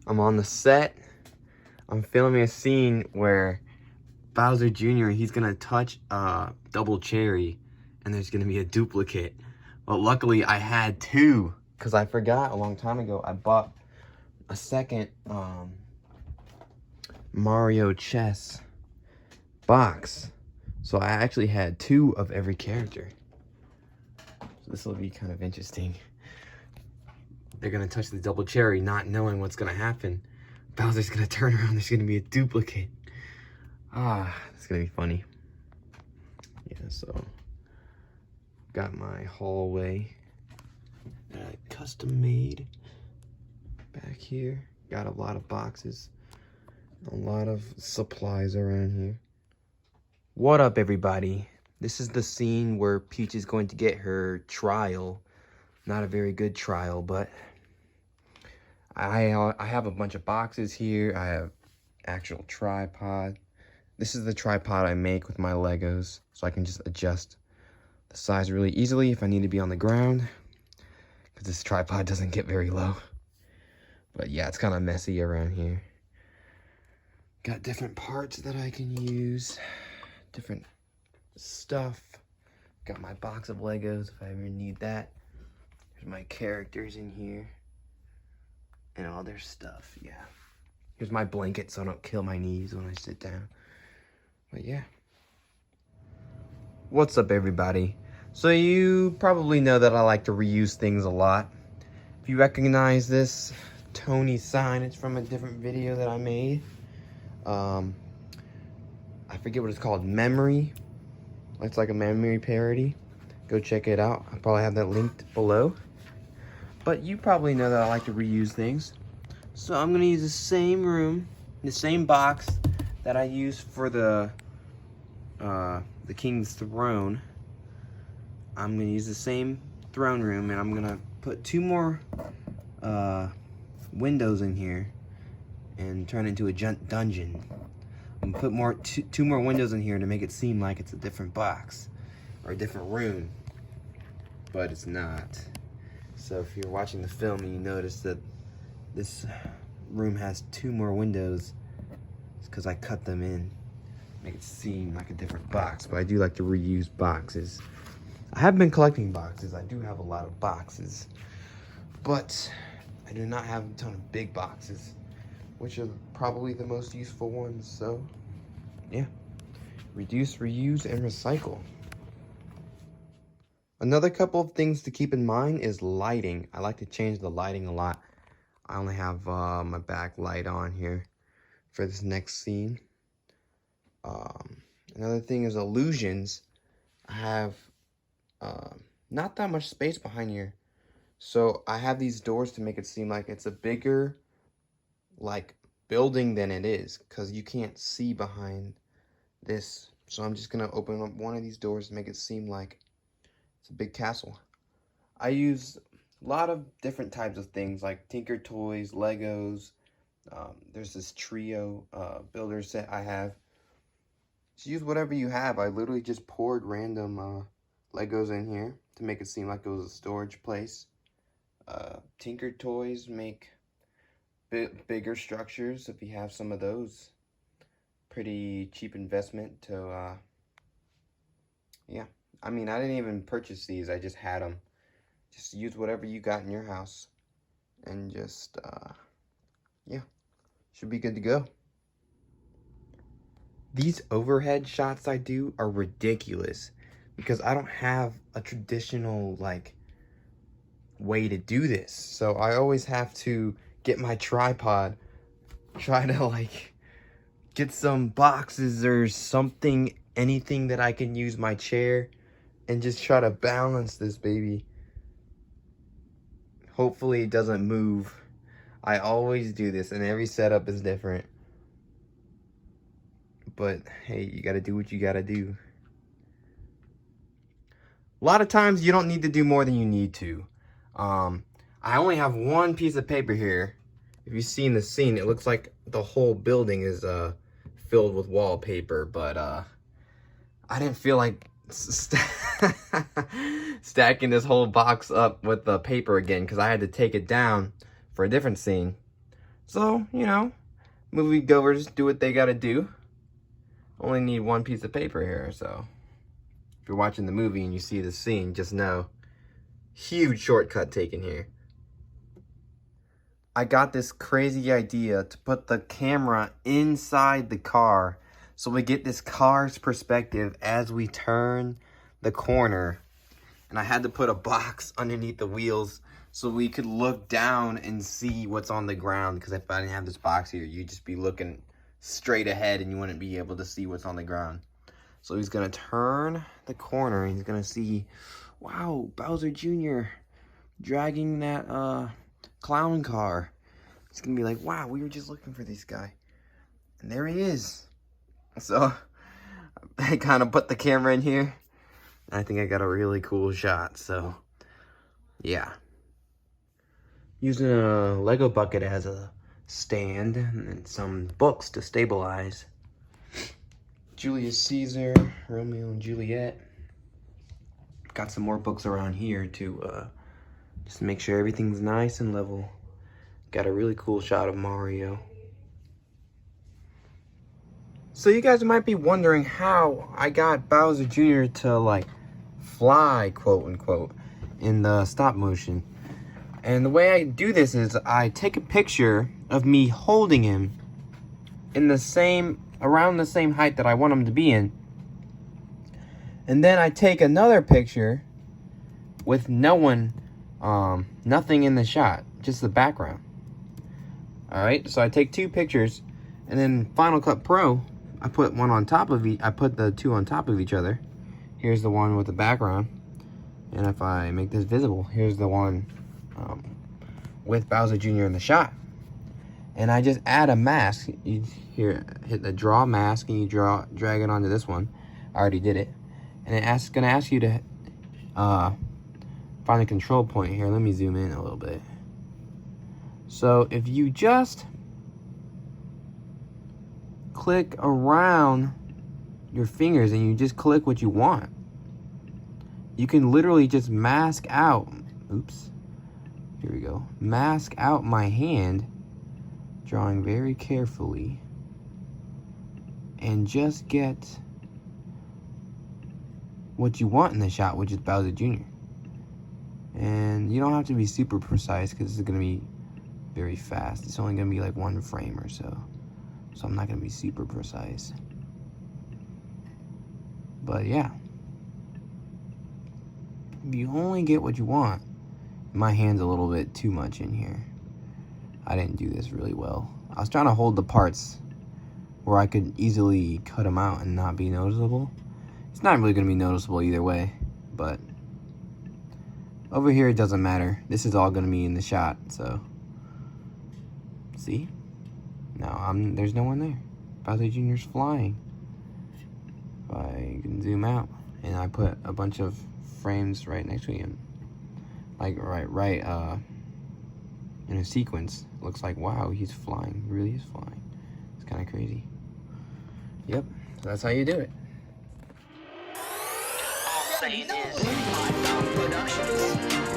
I'm on the set. I'm filming a scene where Bowser Jr., he's gonna touch a double cherry and there's gonna be a duplicate. But luckily I had two because I forgot a long time ago. I bought a second Mario chess box. So I actually had two of every character. So this will be kind of interesting. They're gonna touch the double cherry not knowing what's gonna happen. Bowser's gonna turn around, there's gonna be a duplicate. It's gonna be funny. Yeah, so got my hallway that I custom made back here. Got a lot of boxes, a lot of supplies around here. What up, everybody? This is the scene where Peach is going to get her trial. Not a very good trial, but I have a bunch of boxes here. I have actual tripod. This is the tripod I make with my Legos, so I can just adjust the size really easily if I need to be on the ground, because this tripod doesn't get very low. But yeah, it's kind of messy around here. Got different parts that I can use, different stuff. Got my box of Legos if I ever need that. There's my characters in here and all their stuff. Yeah, here's my blanket so I don't kill my knees when I sit down. But yeah, what's up, everybody? So you probably know that I like to reuse things a lot. If you recognize this Tony sign, it's from a different video that I made. I forget what it's called, Memory. It's like a memory parody. Go check it out. I'll probably have that linked below. But you probably know that I like to reuse things. So I'm gonna use the same room, the same box that I used for the King's Throne. I'm gonna use the same throne room, and I'm gonna put two more windows in here and turn it into a dungeon. I'm gonna put two more windows in here to make it seem like it's a different box or a different room, but it's not. So if you're watching the film and you notice that this room has two more windows, it's because I cut them in, make it seem like a different box. But I do like to reuse boxes. I have been collecting boxes. I do have a lot of boxes, but I do not have a ton of big boxes, which are probably the most useful ones. So yeah, reduce, reuse, and recycle. Another couple of things to keep in mind is lighting. I like to change the lighting a lot. I only have my back light on here for this next scene. Another thing is illusions. I have not that much space behind here, so I have these doors to make it seem like it's a bigger building than it is, because you can't see behind this. So I'm just gonna open up one of these doors to make it seem like it's a big castle. I use a lot of different types of things like Tinker Toys, Legos. There's this trio builder set I have. Just use whatever you have. I literally just poured random Legos in here to make it seem like it was a storage place. Tinker Toys make bigger structures if you have some of those. Pretty cheap investment to yeah, I mean, I didn't even purchase these, I just had them. Just use whatever you got in your house and just yeah, should be good to go. These overhead shots I do are ridiculous because I don't have a traditional way to do this. So I always have to get my tripod, try to get some boxes or something, anything that I can use, my chair, and just try to balance this baby. Hopefully it doesn't move. I always do this, and every setup is different. But hey, you gotta do what you gotta do. A lot of times you don't need to do more than you need to. I only have one piece of paper here. If you've seen the scene, it looks like the whole building is filled with wallpaper, but I didn't feel like stacking this whole box up with the paper again, because I had to take it down for a different scene. So, you know, moviegoers do what they gotta do. Only need one piece of paper here, so if you're watching the movie and you see the scene, just know, huge shortcut taken here. I got this crazy idea to put the camera inside the car so we get this car's perspective as we turn the corner. And I had to put a box underneath the wheels so we could look down and see what's on the ground, because if I didn't have this box here, you'd just be looking straight ahead and you wouldn't be able to see what's on the ground. So he's gonna turn the corner and he's gonna see, wow, Bowser Jr. dragging that clown car. He's gonna be like, wow, we were just looking for this guy. And there he is. So I kind of put the camera in here. I think I got a really cool shot, so yeah. Using a Lego bucket as a stand and some books to stabilize. Julius Caesar, Romeo and Juliet. Got some more books around here to just make sure everything's nice and level. Got a really cool shot of Mario. So you guys might be wondering how I got Bowser Jr. to like fly, quote unquote, in the stop motion. And the way I do this is I take a picture of me holding him in the same, around the same height that I want him to be in. And then I take another picture with no one, nothing in the shot, just the background. Alright, so I take two pictures, and then Final Cut Pro, I put one on top of I put the two on top of each other. Here's the one with the background. And if I make this visible, here's the one with Bowser Jr. in the shot. And I just add a mask. You hit the draw mask and you drag it onto this one. I already did it. And it's gonna ask you to find the control point here. Let me zoom in a little bit. So if you just click around your fingers and you just click what you want, you can literally just mask out, oops, here we go, mask out my hand, drawing very carefully, and just get what you want in the shot, which is Bowser Jr. And you don't have to be super precise because this is going to be very fast. It's only going to be like one frame or so. So I'm not going to be super precise. But yeah. If you only get what you want. My hand's a little bit too much in here. I didn't do this really well. I was trying to hold the parts where I could easily cut them out and not be noticeable. It's not really going to be noticeable either way. But over here it doesn't matter. This is all going to be in the shot. So see? Now there's no one there. Bowser Jr.'s flying. If I can zoom out, and I put a bunch of frames right next to him, like right in a sequence. Looks like, wow, he's flying. He really is flying. It's kind of crazy. Yep, so that's how you do it. All say it is Untitled Productions.